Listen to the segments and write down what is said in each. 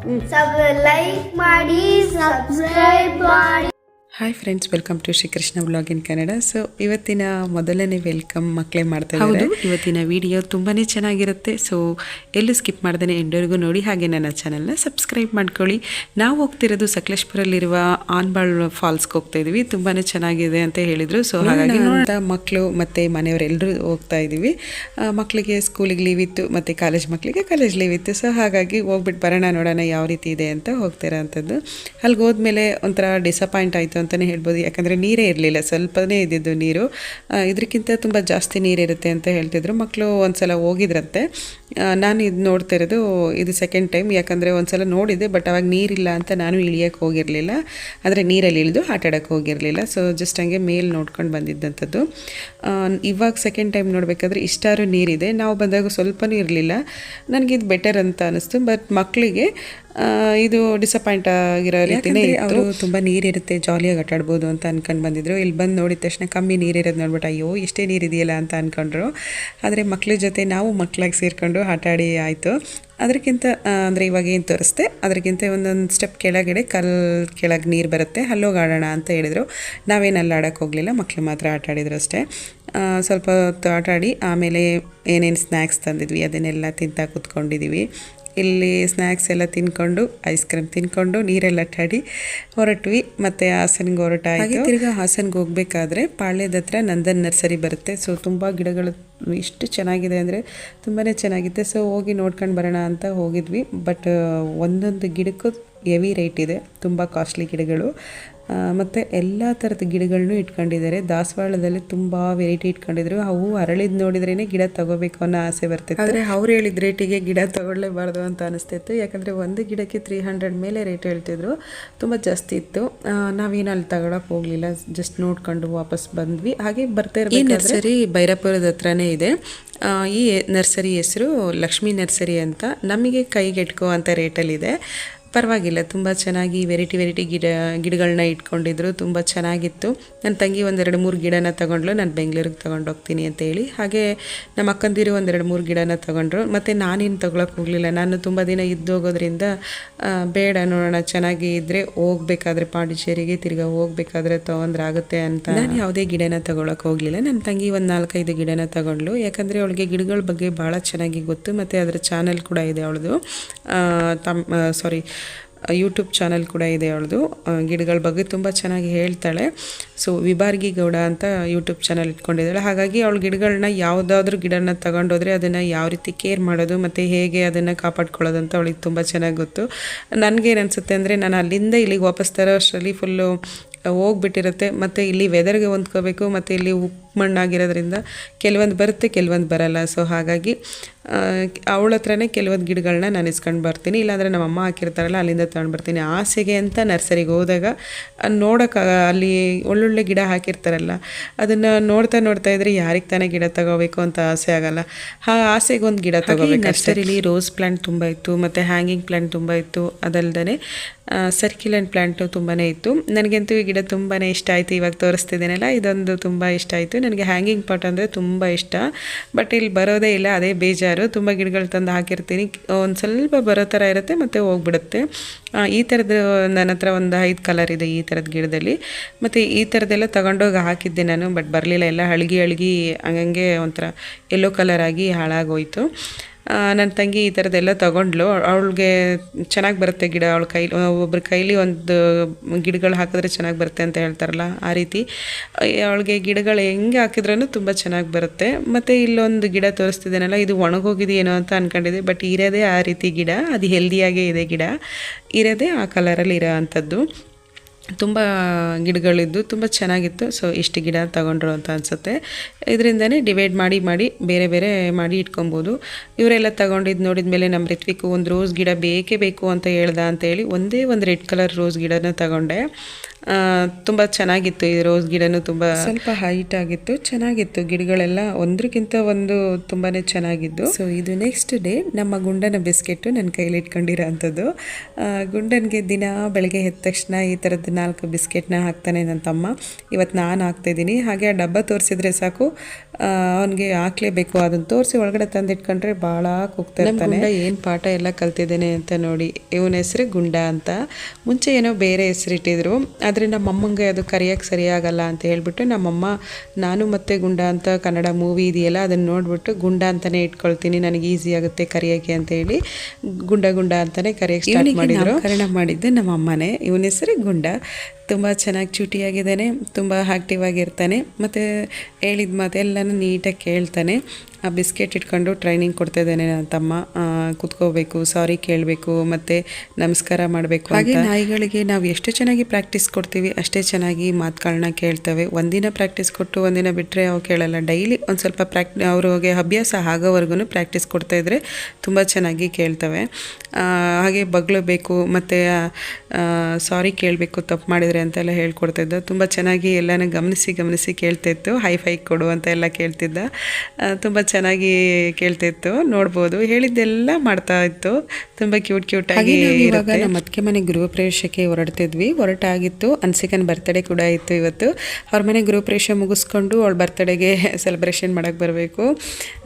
Like ಮಾಡಿ, subscribe ಮಾಡಿ. Hi friends, welcome to Shri Krishna blog in Kannada. So ಇವತ್ತಿನ ಮೊದಲನೇ ವೆಲ್ಕಮ್ ಮಕ್ಕಳೇ ಮಾಡ್ತಾ ಇದ್ದಾರೆ. ಇವತ್ತಿನ ವಿಡಿಯೋ ತುಂಬಾ ಚೆನ್ನಾಗಿರುತ್ತೆ. ಸೊ ಎಲ್ಲೂ ಸ್ಕಿಪ್ ಮಾಡ್ದೇ ಎಂಡವರೆಗೂ ನೋಡಿ, ಹಾಗೆ ನನ್ನ ಚಾನಲ್ನ ಸಬ್ಸ್ಕ್ರೈಬ್ ಮಾಡ್ಕೊಳ್ಳಿ. ನಾವು ಹೋಗ್ತಿರೋದು ಸಕಲೇಶ್ಪುರಲ್ಲಿರುವ ಆನ್ಬಾಳ್ ಫಾಲ್ಸ್ಗೆ ಹೋಗ್ತಾ ಇದೀವಿ. ತುಂಬಾ ಚೆನ್ನಾಗಿದೆ ಅಂತ ಹೇಳಿದರು. ಸೊ ಹಾಗಾಗಿ ಮಕ್ಕಳು ಮತ್ತು ಮನೆಯವರೆಲ್ಲರೂ ಹೋಗ್ತಾ ಇದ್ದೀವಿ. ಮಕ್ಕಳಿಗೆ ಸ್ಕೂಲಿಗೆ ಲೀವ್ ಇತ್ತು ಮತ್ತು ಕಾಲೇಜ್ ಮಕ್ಕಳಿಗೆ ಕಾಲೇಜ್ ಲೀವ್ ಇತ್ತು. ಸೊ ಹಾಗಾಗಿ ಹೋಗ್ಬಿಟ್ಟು ಬರೋಣ, ನೋಡೋಣ ಯಾವ ರೀತಿ ಇದೆ ಅಂತ ಹೋಗ್ತಿರೋ ಅಂಥದ್ದು. ಅಲ್ಲಿಗೆ ಹೋದ್ಮೇಲೆ ಒಂಥರ ಡಿಸಪಾಯಿಂಟ್ ಆಯಿತು ಅಂತಲೇ ಹೇಳ್ಬೋದು. ಯಾಕಂದರೆ ನೀರೇ ಇರಲಿಲ್ಲ, ಸ್ವಲ್ಪನೇ ಇದ್ದಿದ್ದು ನೀರು. ಇದಕ್ಕಿಂತ ತುಂಬ ಜಾಸ್ತಿ ನೀರಿರುತ್ತೆ ಅಂತ ಹೇಳ್ತಿದ್ರು. ಮಕ್ಕಳು ಒಂದು ಸಲ ಹೋಗಿದ್ರಂತೆ. ನಾನು ಇದು ನೋಡ್ತಾ ಇರೋದು ಇದು ಸೆಕೆಂಡ್ ಟೈಮ್. ಯಾಕಂದರೆ ಒಂದು ಸಲ ನೋಡಿದೆ, ಬಟ್ ಅವಾಗ ನೀರಿಲ್ಲ ಅಂತ ನಾನು ಇಳಿಯೋಕ್ಕೆ ಹೋಗಿರಲಿಲ್ಲ. ಅಂದರೆ ನೀರಲ್ಲಿ ಇಳಿದು ಆಟ ಆಡೋಕ್ಕೆ ಹೋಗಿರಲಿಲ್ಲ. ಸೊ ಜಸ್ಟ್ ಹಂಗೆ ಮೇಲೆ ನೋಡ್ಕೊಂಡು ಬಂದಿದ್ದಂಥದ್ದು. ಇವಾಗ ಸೆಕೆಂಡ್ ಟೈಮ್ ನೋಡಬೇಕಾದ್ರೆ ಇಷ್ಟಾರು ನೀರಿದೆ. ನಾವು ಬಂದಾಗ ಸ್ವಲ್ಪನೂ ಇರಲಿಲ್ಲ. ನನಗಿದು ಬೆಟರ್ ಅಂತ ಅನ್ನಿಸ್ತು. ಬಟ್ ಮಕ್ಕಳಿಗೆ ಇದು ಡಿಸಪಾಯಿಂಟ್ ಆಗಿರೋ ರೀತಿಯೇ ಇತ್ತು. ಅವರು ತುಂಬ ನೀರಿರುತ್ತೆ, ಜಾಲಿಯಾಗಿ ಆಟ ಆಡ್ಬೋದು ಅಂತ ಅಂದ್ಕೊಂಡು ಬಂದಿದ್ರು. ಇಲ್ಲಿ ಬಂದು ನೋಡಿದ ತಕ್ಷಣ ಕಮ್ಮಿ ನೀರಿರೋದು ನೋಡ್ಬಿಟ್ಟು ಅಯ್ಯೋ ಇಷ್ಟೇ ನೀರಿದೆಯಲ್ಲ ಅಂತ ಅಂದ್ಕೊಂಡ್ರು. ಆದರೆ ಮಕ್ಕಳ ಜೊತೆ ನಾವು ಮಕ್ಕಳಾಗಿ ಸೇರಿಕೊಂಡು ಆಟ ಆಡಿ ಆಯಿತು. ಅದಕ್ಕಿಂತ ಅಂದರೆ ಇವಾಗ ಏನು ತೋರಿಸ್ದೆ ಅದಕ್ಕಿಂತ ಒಂದೊಂದು ಸ್ಟೆಪ್ ಕೆಳಗಡೆ ಕೆಳಗೆ ನೀರು ಬರುತ್ತೆ, ಅಲ್ಲೋಗಿ ಆಡೋಣ ಅಂತ ಹೇಳಿದರು. ನಾವೇನು ಅಲ್ಲಿ ಆಡೋಕ್ಕೆ ಹೋಗಲಿಲ್ಲ, ಮಕ್ಕಳು ಮಾತ್ರ ಆಟ ಆಡಿದ್ರು ಅಷ್ಟೇ. ಸ್ವಲ್ಪ ಹೊತ್ತು ಆಟ ಆಡಿ ಆಮೇಲೆ ಏನೇನು ಸ್ನ್ಯಾಕ್ಸ್ ತಂದಿದ್ವಿ ಅದನ್ನೆಲ್ಲ ತಿಂತಾ ಕೂತ್ಕೊಂಡಿದ್ದೀವಿ. ಇಲ್ಲಿ ಸ್ನ್ಯಾಕ್ಸ್ ಎಲ್ಲ ತಿನ್ಕೊಂಡು, ಐಸ್ ಕ್ರೀಮ್ ತಿನ್ಕೊಂಡು, ನೀರೆಲ್ಲ ಆಟಾಡಿ ಹೊರಟ್ವಿ. ಮತ್ತು ಹಾಸನ್ಗೆ ಹೊರಟಾಗಿ ತಿರ್ಗಾ ಹಾಸನ್ಗೆ ಹೋಗಬೇಕಾದ್ರೆ ಪಾಳ್ಯದ ಹತ್ರ ನಂದನ್ ನರ್ಸರಿ ಬರುತ್ತೆ. ಸೊ ತುಂಬ ಗಿಡಗಳು ಇಷ್ಟು ಚೆನ್ನಾಗಿದೆ ಅಂದರೆ ತುಂಬಾ ಚೆನ್ನಾಗಿದೆ. ಸೊ ಹೋಗಿ ನೋಡ್ಕೊಂಡು ಬರೋಣ ಅಂತ ಹೋಗಿದ್ವಿ. ಬಟ್ ಒಂದೊಂದು ಗಿಡಕ್ಕೂ ಹೆವಿ ರೇಟ್ ಇದೆ, ತುಂಬ ಕಾಸ್ಟ್ಲಿ ಗಿಡಗಳು. ಮತ್ತು ಎಲ್ಲ ಥರದ ಗಿಡಗಳನ್ನೂ ಇಟ್ಕೊಂಡಿದ್ದಾರೆ. ದಾಸವಾಳದಲ್ಲಿ ತುಂಬ ವೆರೈಟಿ ಇಟ್ಕೊಂಡಿದ್ರು. ಅವು ಅರಳಿದ್ದು ನೋಡಿದ್ರೇ ಗಿಡ ತೊಗೋಬೇಕು ಅನ್ನೋ ಆಸೆ ಬರ್ತಿತ್ತು. ಆದರೆ ಅವ್ರು ಹೇಳಿದ ರೇಟಿಗೆ ಗಿಡ ತೊಗೊಳ್ಳೇಬಾರ್ದು ಅಂತ ಅನಿಸ್ತಿತ್ತು. ಯಾಕಂದರೆ ಒಂದು ಗಿಡಕ್ಕೆ 300 ಮೇಲೆ ರೇಟ್ ಹೇಳ್ತಿದ್ರು, ತುಂಬ ಜಾಸ್ತಿ ಇತ್ತು. ನಾವೇನು ಅಲ್ಲಿ ತಗೊಳಕ್ಕೆ ಹೋಗಲಿಲ್ಲ, ಜಸ್ಟ್ ನೋಡ್ಕೊಂಡು ವಾಪಸ್ ಬಂದ್ವಿ. ಹಾಗೆ ಬರ್ತಾ ಇರೋ ನರ್ಸರಿ ಬೈರಾಪುರದ ಹತ್ರನೇ ಇದೆ. ಈ ನರ್ಸರಿ ಹೆಸರು ಲಕ್ಷ್ಮೀ ನರ್ಸರಿ ಅಂತ. ನಮಗೆ ಕೈಗೆಟ್ಕೋ ಅಂತ ರೇಟಲ್ಲಿದೆ. ಪರವಾಗಿಲ್ಲ, ತುಂಬ ಚೆನ್ನಾಗಿ ವೆರೈಟಿ ಗಿಡಗಳನ್ನ ಇಟ್ಕೊಂಡಿದ್ರು. ತುಂಬ ಚೆನ್ನಾಗಿತ್ತು. ನನ್ನ ತಂಗಿ 1-2-3 ಗಿಡನ ತೊಗೊಂಡ್ಲು. ನಾನು ಬೆಂಗಳೂರಿಗೆ ತೊಗೊಂಡು ಹೋಗ್ತೀನಿ ಅಂತ ಹೇಳಿ. ಹಾಗೆ ನಮ್ಮ ಅಕ್ಕಂದಿರು 1-2-3 ಗಿಡನ ತೊಗೊಂಡ್ರು. ಮತ್ತು ನಾನೇನು ತೊಗೊಳಕ್ಕೆ ಹೋಗಲಿಲ್ಲ. ನಾನು ತುಂಬ ದಿನ ಇದ್ದೋಗೋದ್ರಿಂದ ಬೇಡ, ನೋಡೋಣ ಚೆನ್ನಾಗಿ ಇದ್ದರೆ ಹೋಗ್ಬೇಕಾದ್ರೆ ಪಾಂಡಿಚೇರಿಗೆ ತಿರ್ಗಾ ಹೋಗ್ಬೇಕಾದ್ರೆ ತೊಗೊಂಡ್ರೆ ಆಗುತ್ತೆ ಅಂತ ನಾನು ಯಾವುದೇ ಗಿಡನ ತೊಗೊಳಕ್ಕೆ ಹೋಗಲಿಲ್ಲ. ನನ್ನ ತಂಗಿ 4-5 ಗಿಡನ ತೊಗೊಂಡ್ಲು. ಯಾಕಂದರೆ ಅವಳಿಗೆ ಗಿಡಗಳ ಬಗ್ಗೆ ಭಾಳ ಚೆನ್ನಾಗಿ ಗೊತ್ತು. ಮತ್ತು ಅದರ ಚಾನಲ್ ಕೂಡ ಇದೆ ಅವಳದು. ಯೂಟ್ಯೂಬ್ ಚಾನಲ್ ಕೂಡ ಇದೆ ಅವಳದು. ಗಿಡಗಳ ಬಗ್ಗೆ ತುಂಬ ಚೆನ್ನಾಗಿ ಹೇಳ್ತಾಳೆ. ಸೊ ವಿಭಾರ್ಗಿ ಗೌಡ ಅಂತ ಯೂಟ್ಯೂಬ್ ಚಾನಲ್ ಇಟ್ಕೊಂಡಿದ್ದಾಳೆ. ಹಾಗಾಗಿ ಅವಳು ಗಿಡಗಳನ್ನ ಯಾವುದಾದ್ರೂ ಗಿಡನ ತಗೊಂಡೋದ್ರೆ ಅದನ್ನು ಯಾವ ರೀತಿ ಕೇರ್ ಮಾಡೋದು ಮತ್ತು ಹೇಗೆ ಅದನ್ನು ಕಾಪಾಡ್ಕೊಳ್ಳೋದು ಅಂತ ಅವಳಿಗೆ ತುಂಬ ಚೆನ್ನಾಗಿ ಗೊತ್ತು. ನನಗೇನು ಅನಿಸುತ್ತೆ ಅಂದರೆ, ನಾನು ಅಲ್ಲಿಂದ ಇಲ್ಲಿಗೆ ವಾಪಸ್ ತರೋ ಅಷ್ಟರಲ್ಲಿ ಫುಲ್ಲು ಹೋಗ್ಬಿಟ್ಟಿರುತ್ತೆ. ಮತ್ತು ಇಲ್ಲಿ ವೆದರ್ಗೆ ಹೊಂದ್ಕೋಬೇಕು. ಮತ್ತು ಇಲ್ಲಿ ಉಪ್ಪು ಮಣ್ಣಾಗಿರೋದ್ರಿಂದ ಕೆಲವೊಂದು ಬರುತ್ತೆ, ಕೆಲವೊಂದು ಬರಲ್ಲ. ಸೊ ಹಾಗಾಗಿ ಅವಳ ಹತ್ರನೇ ಕೆಲವೊಂದು ಗಿಡಗಳನ್ನ ನಾನು ಇಸ್ಕೊಂಡು ಬರ್ತೀನಿ. ಇಲ್ಲಾಂದರೆ ನಮ್ಮ ಅಮ್ಮ ಹಾಕಿರ್ತಾರಲ್ಲ ಅಲ್ಲಿಂದ ತೊಗೊಂಡು ಬರ್ತೀನಿ. ಆಸೆಗೆ ಅಂತ ನರ್ಸರಿಗೆ ಹೋದಾಗ ನೋಡೋಕೆ ಅಲ್ಲಿ ಒಳ್ಳೊಳ್ಳೆ ಗಿಡ ಹಾಕಿರ್ತಾರಲ್ಲ, ಅದನ್ನು ನೋಡ್ತಾ ಇದ್ರೆ ಯಾರಿಗೆ ತಾನೇ ಗಿಡ ತಗೋಬೇಕು ಅಂತ ಆಸೆ ಆಗಲ್ಲ. ಆ ಆಸೆಗೆ ಒಂದು ಗಿಡ ತಗೋಬೇಕು. ನರ್ಸರಿಲಿ ರೋಸ್ ಪ್ಲ್ಯಾಂಟ್ ತುಂಬ ಇತ್ತು, ಮತ್ತು ಹ್ಯಾಂಗಿಂಗ್ ಪ್ಲ್ಯಾಂಟ್ ತುಂಬ ಇತ್ತು. ಅದಲ್ಲದೆ ಸರ್ಕ್ಯುಲೆಂಟ್ ಪ್ಲ್ಯಾಂಟು ತುಂಬಾ ಇತ್ತು. ನನಗಂತೂ ಈ ಗಿಡ ತುಂಬಾ ಇಷ್ಟ ಆಯಿತು. ಇವಾಗ ತೋರಿಸ್ತಿದ್ದೀನಲ್ಲ, ಇದೊಂದು ತುಂಬ ಇಷ್ಟ ಆಯಿತು. ನನಗೆ ಹ್ಯಾಂಗಿಂಗ್ ಪಾಟ್ ಅಂದರೆ ತುಂಬ ಇಷ್ಟ. ಬಟ್ ಇಲ್ಲಿ ಬರೋದೇ ಇಲ್ಲ, ಅದೇ ಬೇಜಾರು. ತುಂಬ ಗಿಡಗಳು ತಂದು ಹಾಕಿರ್ತೀನಿ, ಒಂದು ಸ್ವಲ್ಪ ಬರೋ ಥರ ಇರುತ್ತೆ ಮತ್ತು ಹೋಗ್ಬಿಡುತ್ತೆ. ಈ ಥರದ್ದು ನನ್ನ ಹತ್ರ ಒಂದು 5 ಕಲರ್ ಇದೆ ಈ ಥರದ ಗಿಡದಲ್ಲಿ. ಮತ್ತು ಈ ಥರದ್ದೆಲ್ಲ ತೊಗೊಂಡೋಗಿ ಹಾಕಿದ್ದೆ ನಾನು. ಬಟ್ ಬರಲಿಲ್ಲ, ಎಲ್ಲ ಹಳಗಿ ಹಂಗಂಗೆ ಒಂಥರ ಯೆಲ್ಲೋ ಕಲರ್ ಆಗಿ ಹಾಳಾಗೋಯ್ತು. ನನ್ನ ತಂಗಿ ಈ ಥರದ್ದೆಲ್ಲ ತೊಗೊಂಡ್ಲು. ಅವಳಿಗೆ ಚೆನ್ನಾಗಿ ಬರುತ್ತೆ ಗಿಡ. ಅವಳ ಕೈಲಿ ಒಬ್ಬರ ಕೈಲಿ ಒಂದು ಗಿಡಗಳು ಹಾಕಿದ್ರೆ ಚೆನ್ನಾಗಿ ಬರುತ್ತೆ ಅಂತ ಹೇಳ್ತಾರಲ್ಲ, ಆ ರೀತಿ ಅವಳಿಗೆ ಗಿಡಗಳು ಹೆಂಗೆ ಹಾಕಿದ್ರೂ ತುಂಬ ಚೆನ್ನಾಗಿ ಬರುತ್ತೆ. ಮತ್ತು ಇಲ್ಲೊಂದು ಗಿಡ ತೋರಿಸ್ತಿದ್ದೇನಲ್ಲ, ಇದು ಒಣಗೋಗಿದೆಯೇನೋ ಅಂತ ಅಂದ್ಕೊಂಡಿದ್ದೆ. ಬಟ್ ಇರೋದೇ ಆ ರೀತಿ ಗಿಡ, ಅದು ಹೆಲ್ದಿಯಾಗೇ ಇದೆ ಗಿಡ, ಇರೋದೇ ಆ ಕಲರಲ್ಲಿ ಇರೋ ಅಂಥದ್ದು. ತುಂಬ ಗಿಡಗಳಿದ್ದು ತುಂಬ ಚೆನ್ನಾಗಿತ್ತು. ಸೊ ಇಷ್ಟು ಗಿಡ ತಗೊಂಡ್ರು ಅಂತ ಅನಿಸುತ್ತೆ. ಇದರಿಂದನೇ ಡಿವೈಡ್ ಮಾಡಿ ಬೇರೆ ಬೇರೆ ಮಾಡಿ ಇಟ್ಕೊಬೋದು. ಇವರೆಲ್ಲ ತಗೊಂಡಿದ್ದು ನೋಡಿದ ಮೇಲೆ ನಮ್ಮ ರಿತ್ವಿಕು ಒಂದು ರೋಸ್ ಗಿಡ ಬೇಕೇ ಬೇಕು ಅಂತ ಹೇಳ್ದ ಅಂತೇಳಿ ಒಂದೇ ಒಂದು ರೆಡ್ ಕಲರ್ ರೋಸ್ ಗಿಡನ ತಗೊಂಡೆ. ತುಂಬ ಚೆನ್ನಾಗಿತ್ತು. ಈ ರೋಸ್ ಗಿಡನೂ ತುಂಬ ಸ್ವಲ್ಪ ಹೈಟ್ ಆಗಿತ್ತು, ಚೆನ್ನಾಗಿತ್ತು ಗಿಡಗಳೆಲ್ಲ, ಒಂದಕ್ಕಿಂತ ಒಂದು ತುಂಬಾ ಚೆನ್ನಾಗಿದ್ದು. ಸೊ ಇದು ನೆಕ್ಸ್ಟ್ ಡೇ ನಮ್ಮ ಗುಂಡನ ಬಿಸ್ಕೆಟು ನನ್ನ ಕೈಲಿ ಇಟ್ಕೊಂಡಿರೋ ಅಂಥದ್ದು. ಗುಂಡನಿಗೆ ದಿನ ಬೆಳಗ್ಗೆ ಎದ್ದ ತಕ್ಷಣ ಈ ಥರದ್ದು 4 ಬಿಸ್ಕೆಟ್ನ ಹಾಕ್ತಾನೆ ನನ್ನ ತಮ್ಮ. ಇವತ್ತು ನಾನು ಹಾಕ್ತಾಯಿದ್ದೀನಿ. ಹಾಗೆ ಆ ಡಬ್ಬ ತೋರಿಸಿದ್ರೆ ಸಾಕು, ಅವನಿಗೆ ಹಾಕ್ಲೇಬೇಕು. ಅದನ್ನು ತೋರಿಸಿ ಒಳಗಡೆ ತಂದಿಟ್ಕೊಂಡ್ರೆ ಭಾಳ ಕೂಗ್ತಾ ಇರ್ತಾನೆ. ಏನು ಪಾಠ ಎಲ್ಲ ಕಲ್ತಿದ್ದೇನೆ ಅಂತ ನೋಡಿ. ಇವನ ಹೆಸರು ಗುಂಡ ಅಂತ. ಮುಂಚೆ ಏನೋ ಬೇರೆ ಹೆಸರಿಟ್ಟಿದ್ರು, ಆದರೆ ನಮ್ಮಮ್ಮಂಗೆ ಅದು ಕರೆಯೋಕ್ಕೆ ಸರಿಯಾಗಲ್ಲ ಅಂತ ಹೇಳ್ಬಿಟ್ಟು ನಮ್ಮಮ್ಮ ನಾನು ಮತ್ತು ಗುಂಡ ಅಂತ ಕನ್ನಡ ಮೂವಿ ಇದೆಯಲ್ಲ ಅದನ್ನು ನೋಡಿಬಿಟ್ಟು ಗುಂಡ ಅಂತಲೇ ಇಟ್ಕೊಳ್ತೀನಿ, ನನಗೆ ಈಸಿ ಆಗುತ್ತೆ ಕರೆಯೋಕ್ಕೆ ಅಂತ ಹೇಳಿ ಗುಂಡ ಗುಂಡ ಅಂತಲೇ ಕರೆಯೋಕ್ಕೆ ಸ್ಟಾರ್ಟ್ ಮಾಡಿದರು. ಕಾರಣ ಮಾಡಿದ್ದೆ ನಮ್ಮ ಅಮ್ಮನೇ. ಇವನ ಹೆಸರು ಗುಂಡ. ತುಂಬ ಚೆನ್ನಾಗಿ ಚೂಟಿಯಾಗಿದ್ದಾನೆ, ತುಂಬ ಆ್ಯಕ್ಟಿವ್ ಆಗಿರ್ತಾನೆ, ಮತ್ತು ಹೇಳಿದ ಮಾತೆಲ್ಲನೂ ನೀಟಾಗಿ ಕೇಳ್ತಾನೆ. ಆ ಬಿಸ್ಕೆಟ್ ಇಟ್ಕೊಂಡು ಟ್ರೈನಿಂಗ್ ಕೊಡ್ತಾಯಿದ್ದಾನೆ ನನ್ನ ತಮ್ಮ. ಕುತ್ಕೋಬೇಕು, ಸಾರಿ ಕೇಳಬೇಕು, ಮತ್ತು ನಮಸ್ಕಾರ ಮಾಡಬೇಕು. ಹಾಗೆ ನಾಯಿಗಳಿಗೆ ನಾವು ಎಷ್ಟು ಚೆನ್ನಾಗಿ ಪ್ರಾಕ್ಟೀಸ್ ಕೊಡ್ತೀವಿ ಅಷ್ಟೇ ಚೆನ್ನಾಗಿ ಮಾತುಗಳನ್ನ ಕೇಳ್ತವೆ. ಒಂದಿನ ಪ್ರಾಕ್ಟೀಸ್ ಕೊಟ್ಟು ಒಂದಿನ ಬಿಟ್ಟರೆ ಅವು ಕೇಳಲ್ಲ. ಡೈಲಿ ಒಂದು ಸ್ವಲ್ಪ ಅವ್ರಿಗೆ ಅಭ್ಯಾಸ ಆಗೋವರೆಗೂ ಪ್ರಾಕ್ಟೀಸ್ ಕೊಡ್ತಾಯಿದ್ರೆ ತುಂಬ ಚೆನ್ನಾಗಿ ಕೇಳ್ತವೆ. ಹಾಗೆ ಬಗ್ಳಬೇಕು, ಮತ್ತು ಸಾರಿ ಕೇಳಬೇಕು ತಪ್ಪು ಮಾಡಿದರೆ ಅಂತೆಲ್ಲ ಹೇಳ್ಕೊಡ್ತಿದ್ದ. ತುಂಬ ಚೆನ್ನಾಗಿ ಎಲ್ಲನೂ ಗಮನಿಸಿ ಕೇಳ್ತಿತ್ತು. ಹೈ ಕೊಡು ಅಂತ ಎಲ್ಲ ಕೇಳ್ತಿದ್ದ. ತುಂಬ ಚೆನ್ನಾಗಿ ಕೇಳ್ತಿತ್ತು, ನೋಡ್ಬೋದು. ಹೇಳಿದ್ದೆಲ್ಲ ಮಾಡ್ತಾ ಇತ್ತು. ತುಂಬ ಕ್ಯೂಟಾಗಿ. ಇವಾಗ ನಮ್ಮ ಅತ್ತಿಗೆ ಮನೆ ಗೃಹ ಪ್ರವೇಶಕ್ಕೆ ಹೊರಟಾಗಿತ್ತು. ಅನ್ಸಿಕನ್ ಬರ್ತಡೇ ಕೂಡ ಇತ್ತು ಇವತ್ತು. ಅವ್ರ ಮನೆ ಗೃಹ ಪ್ರವೇಶ ಮುಗಿಸ್ಕೊಂಡು ಅವಳ ಬರ್ತಡೇಗೆ ಸೆಲೆಬ್ರೇಷನ್ ಮಾಡೋಕ್ಕೆ ಬರಬೇಕು,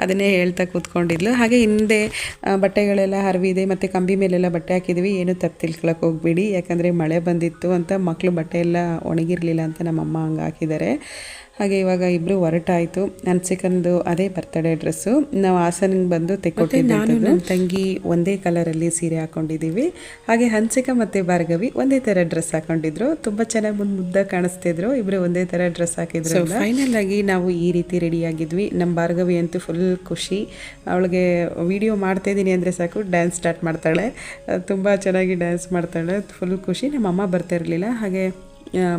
ಅದನ್ನೇ ಹೇಳ್ತಾ ಕೂತ್ಕೊಂಡಿದ್ಲು. ಹಾಗೆ ಹಿಂದೆ ಬಟ್ಟೆಗಳೆಲ್ಲ ಹರಿವಿದೆ, ಮತ್ತು ಕಂಬಿ ಮೇಲೆಲ್ಲ ಬಟ್ಟೆ ಹಾಕಿದ್ವಿ. ಏನು ತಪ್ಪು ತಿಳ್ಕೊಳಕ್ಕೆ ಹೋಗ್ಬೇಡಿ, ಯಾಕಂದರೆ ಮಳೆ ಬಂದಿತ್ತು ಅಂತ ಮಕ್ಕಳು ಬಟ್ಟೆ ಎಲ್ಲ ಒಣಗಿರಲಿಲ್ಲ ಅಂತ ನಮ್ಮಮ್ಮ ಹಂಗೆ ಹಾಕಿದ್ದಾರೆ. ಹಾಗೆ ಇವಾಗ ಇಬ್ಬರು ಹೊರಟಾಯಿತು. ಅನ್ಸಿಕಂದು ಅದೇ ಬರ್ತಡೇ ಡ್ರೆಸ್ಸು ನಾವು ಹಾಸನಿಗೆ ಬಂದು ತೆಕ್ಕೊಟ್ಟಿದ್ದೆ. ನಾನು ನನ್ನ ತಂಗಿ ಒಂದೇ ಕಲರಲ್ಲಿ ಸೀರೆ ಹಾಕ್ಕೊಂಡಿದ್ದೀವಿ. ಹಾಗೆ ಹನ್ಸಿಕ ಮತ್ತು ಭಾರ್ಗವಿ ಒಂದೇ ಥರ ಡ್ರೆಸ್ ಹಾಕ್ಕೊಂಡಿದ್ರು. ತುಂಬ ಚೆನ್ನಾಗಿ ಮುದ್ದಾಗಿ ಕಾಣಿಸ್ತಿದ್ರು. ಇಬ್ಬರು ಒಂದೇ ಥರ ಡ್ರೆಸ್ ಹಾಕಿದ್ರು. ಫೈನಲ್ ಆಗಿ ನಾವು ಈ ರೀತಿ ರೆಡಿಯಾಗಿದ್ವಿ. ನಮ್ಮ ಭಾರ್ಗವಿ ಅಂತೂ ಫುಲ್ ಖುಷಿ. ಅವಳಿಗೆ ವಿಡಿಯೋ ಮಾಡ್ತಾಯಿದ್ದೀನಿ ಅಂದರೆ ಸಾಕು ಡ್ಯಾನ್ಸ್ ಸ್ಟಾರ್ಟ್ ಮಾಡ್ತಾಳೆ. ತುಂಬ ಚೆನ್ನಾಗಿ ಡ್ಯಾನ್ಸ್ ಮಾಡ್ತಾಳೆ, ಫುಲ್ ಖುಷಿ. ನಮ್ಮಮ್ಮ ಬರ್ತಾ ಇರಲಿಲ್ಲ. ಹಾಗೆ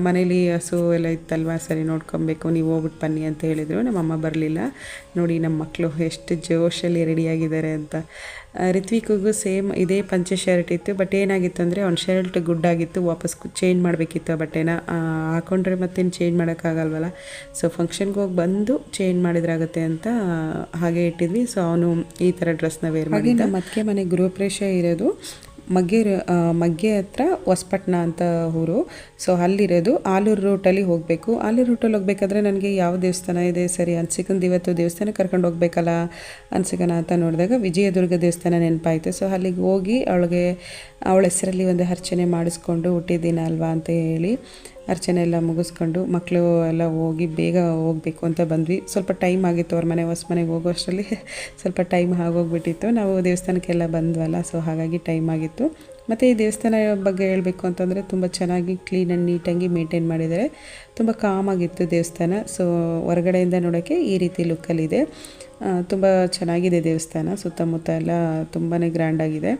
ಮನೇಲಿ ಹಸು ಎಲ್ಲ ಇತ್ತಲ್ವ, ಸರಿ ನೋಡ್ಕೊಬೇಕು, ನೀವು ಹೋಗ್ಬಿಟ್ಟು ಬನ್ನಿ ಅಂತ ಹೇಳಿದರು. ನಮ್ಮಮ್ಮ ಬರಲಿಲ್ಲ. ನೋಡಿ ನಮ್ಮ ಮಕ್ಕಳು ಎಷ್ಟು ಜೋಶಲ್ಲಿ ರೆಡಿಯಾಗಿದ್ದಾರೆ ಅಂತ. ರಿತ್ವಿಕ್ಗೂ ಸೇಮ್ ಇದೇ ಪಂಚೆ ಶರ್ಟ್ ಇತ್ತು. ಬಟ್ ಏನಾಗಿತ್ತು ಅಂದರೆ ಅವ್ನ ಶರ್ಟ್ ಗುಡ್ಡಾಗಿತ್ತು, ವಾಪಸ್ ಚೇಂಜ್ ಮಾಡಬೇಕಿತ್ತು ಆ ಬಟ್ಟೆನ. ಹಾಕೊಂಡ್ರೆ ಮತ್ತೇನು ಚೇಂಜ್ ಮಾಡೋಕ್ಕಾಗಲ್ವಲ್ಲ. ಸೊ ಫಂಕ್ಷನ್ಗೆ ಹೋಗಿ ಬಂದು ಚೇಂಜ್ ಮಾಡಿದ್ರಾಗುತ್ತೆ ಅಂತ ಹಾಗೆ ಇಟ್ಟಿದ್ವಿ. ಸೊ ಅವನು ಈ ಥರ ಡ್ರೆಸ್ನ ವೇರ್ ಮಾಡಿ. ನಮ್ಮ ಅತ್ತಿಗೆ ಮನೆ ಗೃಹ ಪ್ರವೇಶ ಇರೋದು ಮಗ್ಗೆ ಹತ್ರ ಹೊಸಪಟ್ಟಣ ಅಂತ ಊರು. ಸೊ ಅಲ್ಲಿರೋದು. ಆಲೂರು ರೂಟಲ್ಲಿ ಹೋಗಬೇಕು. ಆಲೂರು ರೂಟಲ್ಲಿ ಹೋಗ್ಬೇಕಾದ್ರೆ ನನಗೆ ಯಾವ ದೇವಸ್ಥಾನ ಇದೆ ಸರಿ ಅನ್ಸಿಕಂದು ಇವತ್ತು ದೇವಸ್ಥಾನಕ್ಕೆ ಕರ್ಕೊಂಡು ಹೋಗ್ಬೇಕಲ್ಲ ಅನ್ಸಿಕನ ಅಂತ ನೋಡಿದಾಗ ವಿಜಯದುರ್ಗ ದೇವಸ್ಥಾನ ನೆನಪಾಯಿತು. ಸೊ ಅಲ್ಲಿಗೆ ಹೋಗಿ ಅವಳ ಹೆಸರಲ್ಲಿ ಒಂದು ಅರ್ಚನೆ ಮಾಡಿಸ್ಕೊಂಡು ಹುಟ್ಟಿದ್ದೀನ ಅಲ್ವಾ ಅಂತ ಹೇಳಿ ಅರ್ಚನೆ ಎಲ್ಲ ಮುಗಿಸ್ಕೊಂಡು ಮಕ್ಕಳು ಎಲ್ಲ ಹೋಗಿ ಬೇಗ ಹೋಗಬೇಕು ಅಂತ ಬಂದ್ವಿ. ಸ್ವಲ್ಪ ಟೈಮ್ ಆಗಿತ್ತು, ಅವ್ರ ಹೊಸ ಮನೆಗೆ ಹೋಗೋ ಅಷ್ಟರಲ್ಲಿ ಸ್ವಲ್ಪ ಟೈಮ್ ಆಗೋಗ್ಬಿಟ್ಟಿತ್ತು. ನಾವು ದೇವಸ್ಥಾನಕ್ಕೆಲ್ಲ ಬಂದ್ವಲ್ಲ, ಸೊ ಹಾಗಾಗಿ ಟೈಮ್ ಆಗಿತ್ತು. ಮತ್ತು ಈ ದೇವಸ್ಥಾನ ಬಗ್ಗೆ ಹೇಳಬೇಕು ಅಂತಂದರೆ ತುಂಬ ಚೆನ್ನಾಗಿ ಕ್ಲೀನ್ ಆ್ಯಂಡ್ ನೀಟಾಗಿ ಮೇಂಟೈನ್ ಮಾಡಿದ್ದಾರೆ. ತುಂಬ ಕಾಮಾಗಿತ್ತು ದೇವಸ್ಥಾನ. ಸೊ ಹೊರಗಡೆಯಿಂದ ನೋಡೋಕ್ಕೆ ಈ ರೀತಿ ಲುಕ್ಕಲ್ಲಿದೆ. ತುಂಬ ಚೆನ್ನಾಗಿದೆ ದೇವಸ್ಥಾನ. ಸುತ್ತಮುತ್ತ ಎಲ್ಲ ತುಂಬಾ ಗ್ರ್ಯಾಂಡಾಗಿದೆ.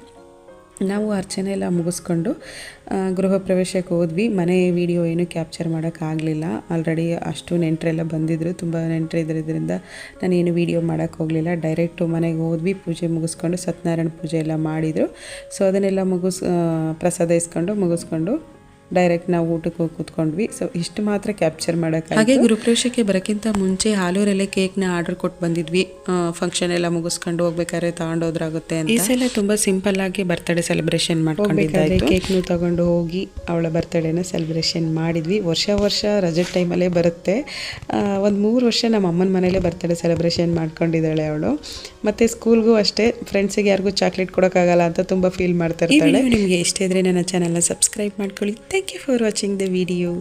ನಾವು ಅರ್ಚನೆ ಎಲ್ಲ ಮುಗಿಸ್ಕೊಂಡು ಗೃಹ ಪ್ರವೇಶಕ್ಕೆ ಹೋದ್ವಿ. ಮನೆ ವಿಡಿಯೋ ಏನೂ ಕ್ಯಾಪ್ಚರ್ ಮಾಡೋಕ್ಕಾಗಲಿಲ್ಲ. ಆಲ್ರೆಡಿ ಅಷ್ಟು ನೆಂಟರೆಲ್ಲ ಬಂದಿದ್ದರು, ತುಂಬ ನೆಂಟರಿದ್ದರಿಂದ ನಾನೇನು ವೀಡಿಯೋ ಮಾಡೋಕ್ಕೆ ಹೋಗಲಿಲ್ಲ. ಡೈರೆಕ್ಟು ಮನೆಗೆ ಹೋದ್ವಿ. ಪೂಜೆ ಮುಗಿಸ್ಕೊಂಡು ಸತ್ಯನಾರಾಯಣ ಪೂಜೆ ಎಲ್ಲ ಮಾಡಿದರು. ಸೊ ಅದನ್ನೆಲ್ಲ ಪ್ರಸಾದ ಇಸ್ಕೊಂಡು ಮುಗಿಸ್ಕೊಂಡು ಡೈರೆಕ್ಟ್ ನಾವು ಊಟಕ್ಕೆ ಹೋಗಿ ಕೂತ್ಕೊಂಡ್ವಿ. ಸೊ ಇಷ್ಟು ಮಾತ್ರ ಕ್ಯಾಪ್ಚರ್ ಮಾಡೋಕ್ಕೆ. ಹಾಗೆ ಗೃಹಪ್ರವೇಶಕ್ಕೆ ಬರೋಕ್ಕಿಂತ ಮುಂಚೆ ಹಾಲೂರಲ್ಲೇ ಕೇಕ್ನ ಆರ್ಡರ್ ಕೊಟ್ಟು ಬಂದಿದ್ವಿ. ಫಂಕ್ಷನ್ ಎಲ್ಲ ಮುಗಿಸ್ಕೊಂಡು ಹೋಗ್ಬೇಕಾದ್ರೆ ತೊಗೊಂಡೋದ್ರಾಗುತ್ತೆ ಅಂತ. ಈ ಸಲ ತುಂಬ ಸಿಂಪಲ್ ಆಗಿ ಬರ್ತಡೇ ಸೆಲೆಬ್ರೇಷನ್ ಮಾಡ್ಕೊಂಡಿದ್ದಾಯಿತು. ಕೇಕ್ನು ತೊಗೊಂಡು ಹೋಗಿ ಅವಳ ಬರ್ತಡೇನ ಸೆಲೆಬ್ರೇಷನ್ ಮಾಡಿದ್ವಿ. ವರ್ಷ ರಜೆ ಟೈಮಲ್ಲೇ ಬರುತ್ತೆ. ಒಂದು 3 ವರ್ಷ ನಮ್ಮ ಅಮ್ಮನ ಮನೇಲೇ ಬರ್ತಡೇ ಸೆಲೆಬ್ರೇಷನ್ ಮಾಡ್ಕೊಂಡಿದ್ದಾಳೆ ಅವಳು. ಮತ್ತು ಸ್ಕೂಲ್ಗೂ ಅಷ್ಟೇ, ಫ್ರೆಂಡ್ಸಿಗೆ ಯಾರಿಗೂ ಚಾಕ್ಲೇಟ್ ಕೊಡೋಕ್ಕಾಗಲ್ಲ ಅಂತ ತುಂಬ ಫೀಲ್ ಮಾಡ್ತಾ ಇರ್ತಾಳೆ. ನಿಮಗೆ ಇಷ್ಟ ಇದ್ದರೆ ನನ್ನ ಚಾನಲ್ನ ಸಬ್ಸ್ಕ್ರೈಬ್ ಮಾಡ್ಕೊಳ್ಳಿ. Thank you for watching the video.